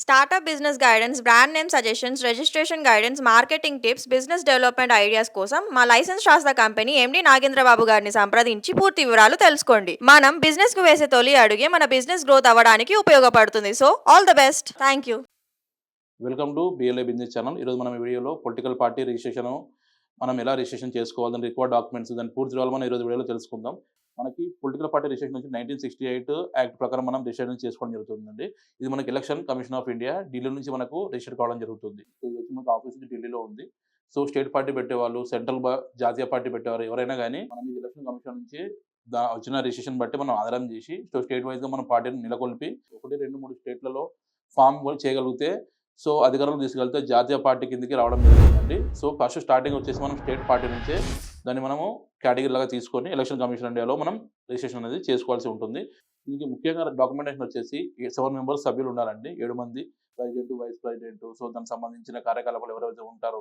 Startup business guidance, brand name suggestions, registration guidance, marketing tips, business development ideas కోసం మా licence శాస్త్ర company MD Nagendra Babu గారిని సంప్రదించి పూర్తి వివరాలు తెలుసుకోండి. మనం బిజినెస్ కు వేసే తొలి అడుగే మన బిజినెస్ గ్రోత్ అవ్వడానికి ఉపయోగపడుతుంది. So all the best. Thank you. Welcome to BLA business channel. ఈరోజు మనం ఈ వీడియోలో పొలిటికల్ పార్టీ రిజిస్ట్రేషన్ మనం ఎలా రిజిస్ట్రేషన్ చేసుకోవాలి, దాని రిక్వైర్డ్ డాక్యుమెంట్స్, దాని పూర్తి వివరాలు మనం ఈరోజు వీడియోలో తెలుసుకుందాం. మనకి పొలిటికల్ పార్టీ రిజిస్ట్రేషన్ నుంచి 1968 యాక్ట్ ప్రకారం మనం రిజిస్ట్రేషన్ చేసుకోవడం జరుగుతుందండి. ఇది మనకి election commission of India Delhi నుంచి మనకు రిజిస్టర్ కావడం జరుగుతుంది. సో ఇది వచ్చి మనకు ఆఫీస్ ఢిల్లీలో ఉంది. సో స్టేట్ పార్టీ పెట్టేవాళ్ళు, సెంట్రల్ జాతీయ పార్టీ పెట్టేవారు ఎవరైనా కానీ మనం ఈ ఎలక్షన్ కమిషన్ నుంచి వచ్చిన రిజిస్ట్రేషన్ బట్టి మనం ఆధారం చేసి సో స్టేట్ వైజ్గా మన పార్టీని నెలకొల్పి 1, 2, 3 స్టేట్లలో ఫామ్ చేయగలిగితే సో అధికారంలో తీసుకెళ్తే జాతీయ పార్టీ కిందకి రావడం జరుగుతుందండి. సో ఫస్ట్ స్టార్టింగ్ వచ్చేసి మనం స్టేట్ పార్టీ నుంచే దాన్ని మనము కేటగిరీ లాగా తీసుకొని ఎలక్షన్ కమిషన్ ఇండియాలో మనం రిజిస్ట్రేషన్ అనేది చేసుకోవాల్సి ఉంటుంది. దీనికి ముఖ్యంగా డాక్యుమెంటేషన్ వచ్చేసి 7 మెంబర్స్ సభ్యులు ఉండాలండి. 7 మంది ప్రెసిడెంట్, వైస్ ప్రెసిడెంట్, సో దానికి సంబంధించిన కార్యకలాపాలు ఎవరైతే ఉంటారో,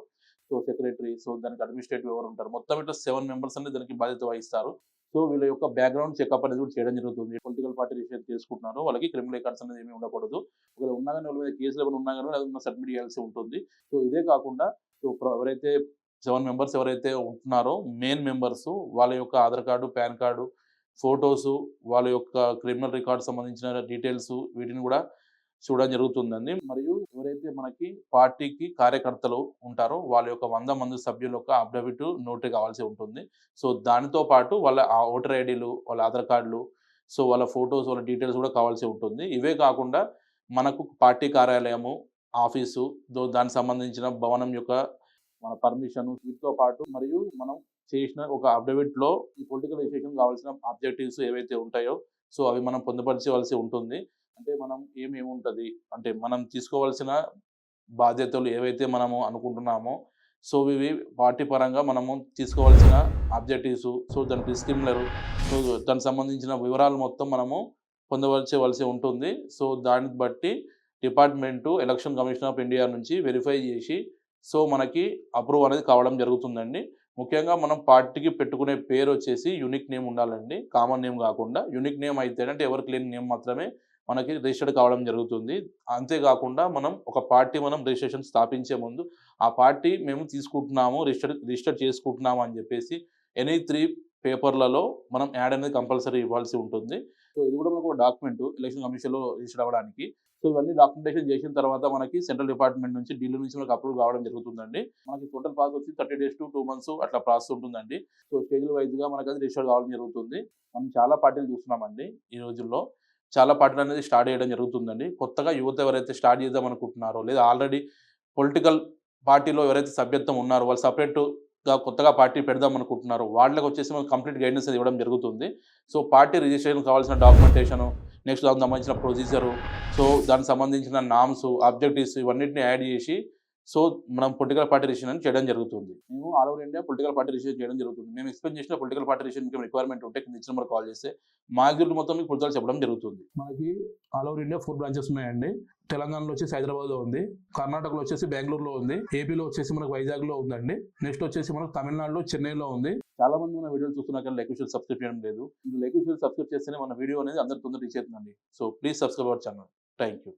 సో సెక్రటరీ, సో దానికి అడ్మినిస్ట్రేటివ్ ఎవరు ఉంటారు, మొత్తం ఇట్లా 7 మెంబర్స్ అనేది దానికి బాధ్యత వహిస్తారు. సో వీళ్ళ యొక్క బ్యాక్గ్రౌండ్ చెకప్ అనేది కూడా చేయడం జరుగుతుంది. పొలిటికల్ పార్టీ రిజిస్ట్రేషన్ చేసుకుంటున్నారో వాళ్ళకి క్రిమినల్ రికార్డ్స్ అనేది ఏమీ ఉండకూడదు. ఒకవేళ ఉన్నా కానీ వాళ్ళ మీద కేసులు ఏమైనా ఉన్నా కానీ అది సబ్మిట్ చేయాల్సి ఉంటుంది. సో ఇదే కాకుండా సో ఎవరైతే 7 మెంబర్స్ ఎవరైతే ఉంటున్నారో మెయిన్ మెంబర్స్ వాళ్ళ యొక్క Aadhaar card, pan card, photos, వాళ్ళ యొక్క క్రిమినల్ రికార్డు సంబంధించిన డీటెయిల్స్ వీటిని కూడా చూడడం జరుగుతుందండి. మరియు ఎవరైతే మనకి పార్టీకి కార్యకర్తలు ఉంటారో వాళ్ళ యొక్క 100 మంది సభ్యుల యొక్క అఫిడవిట్ నోటరీ కావాల్సి ఉంటుంది. సో దానితో పాటు వాళ్ళ ఓటర్ ఐడీలు, వాళ్ళ ఆధార్ కార్డులు, సో వాళ్ళ ఫొటోస్, వాళ్ళ డీటెయిల్స్ కూడా కావాల్సి ఉంటుంది. ఇవే కాకుండా మనకు పార్టీ కార్యాలయము, ఆఫీసు, దానికి సంబంధించిన భవనం యొక్క మన పర్మిషన్, వీటితో పాటు మరియు మనం చేసిన ఒక అఫిడవిట్లో ఈ పొలిటికల్ రిజిస్ట్రేషన్ కావాల్సిన ఆబ్జెక్టివ్స్ ఏవైతే ఉంటాయో సో అవి మనం పొందుపరచవలసి ఉంటుంది. అంటే మనం ఏముంటుంది అంటే మనం తీసుకోవాల్సిన బాధ్యతలు ఏవైతే మనము అనుకుంటున్నామో సో ఇవి పార్టీ పరంగా మనము తీసుకోవాల్సిన ఆబ్జెక్టివ్స్, సో దాని డిస్క్రిమినర్, సో దానికి సంబంధించిన వివరాలు మొత్తం మనము పొందవలసి ఉంటుంది. సో దాన్ని బట్టి department election commission of India నుంచి వెరిఫై చేసి సో మనకి అప్రూవ్ అనేది కావడం జరుగుతుందండి. ముఖ్యంగా మనం పార్టీకి పెట్టుకునే పేరు వచ్చేసి యూనిక్ నేమ్ ఉండాలండి. కామన్ నేమ్ కాకుండా యూనిక్ నేమ్ అయితే అంటే ఎవరికి లేని నేమ్ మాత్రమే మనకి రిజిస్టర్డ్ కావడం జరుగుతుంది. అంతేకాకుండా మనం ఒక పార్టీ మనం రిజిస్ట్రేషన్ స్థాపించే ముందు ఆ పార్టీ మేము తీసుకుంటున్నాము, రిజిస్టర్ చేసుకుంటున్నాము అని చెప్పేసి ఎనీ 3 పేపర్లలో మనం యాడ్ అనేది కంపల్సరీ ఇవ్వాల్సి ఉంటుంది. సో ఇది కూడా మనకు ఒక డాక్యుమెంట్ ఎలక్షన్ కమిషన్లో రిజిస్టర్ అవ్వడానికి. సో ఇవన్నీ డాక్యుమెంటేషన్ చేసిన తర్వాత మనకి సెంట్రల్ డిపార్ట్మెంట్ నుంచి ఢిల్లీ నుంచి మనకు అప్రూవ్ కావడం జరుగుతుందండి. మనకి టోటల్ ప్రాసెస్ వచ్చి 30 days to 2 months అట్లా ప్రాసెస్ ఉంటుందండి. సో స్టేజ్ల వైజ్గా మనకు అది రిజిస్టర్ కావడం జరుగుతుంది. మనం చాలా పార్టీలు చూస్తున్నామండి ఈ రోజుల్లో. చాలా పార్టీలు అనేది స్టార్ట్ చేయడం జరుగుతుందండి. కొత్తగా యువత ఎవరైతే స్టార్ట్ చేద్దాం అనుకుంటున్నారో లేదా ఆల్రెడీ పొలిటికల్ పార్టీలో ఎవరైతే సభ్యత్వం ఉన్నారో వాళ్ళు సపరేట్గా కొత్తగా పార్టీ పెడదాం అనుకుంటున్నారో వాళ్ళకి వచ్చేసి మనకు కంప్లీట్ గైడెన్స్ ఇవ్వడం జరుగుతుంది. సో పార్టీ రిజిస్ట్రేషన్ కావాల్సిన డాక్యుమెంటేషను, నెక్స్ట్ దానికి సంబంధించిన ప్రొసీజరు, సో దానికి సంబంధించిన నామ్స్, ఆబ్జెక్టివ్స్ ఇవన్నిటిని యాడ్ చేసి సో మనం పొలిటికల్ పార్టీ రిజిస్ట్రేషన్ చేయడం జరుగుతుంది. మేము all over India political party registration చేయడం జరుగుతుంది. మేము ఎక్స్ప్లెయిన్ చేసిన పొలిటికల్ పార్టీ రిజిస్ట్రేషన్ రిక్వైర్మెంట్ ఉంటే కింద ఇచ్చిన నెంబర్ కాల్ చేస్తే మా గ్రూప్ మొత్తం మీకు పూర్తిగా చెప్పడం జరుగుతుంది. మనకి ఆల్ ఓవర్ ఇండియా 4 బ్రాంచెస్ ఉన్నాయండి. తెలంగాణలో వచ్చేసి హైదరాబాద్లో ఉంది, కర్ణాటకలో వచ్చేసి బెంగళూరులో ఉంది, ఏపీలో వచ్చేసి మనకు వైజాగ్లో ఉందండి, నెక్స్ట్ వచ్చేసి మనకు తమిళనాడులో చెన్నైలో ఉంది. చాలా మంది మన వీడియోలు చూస్తున్నా కానీ లైక్ షేర్ సబ్స్క్రైబ్ చేయడం లేదు. లైక్ షేర్ సబ్స్క్రైబ్ చేస్తేనే మన వీడియో అనేది అందరి తొందరగా రీచ్ అవుతుందండి. So please subscribe our channel. Thank you.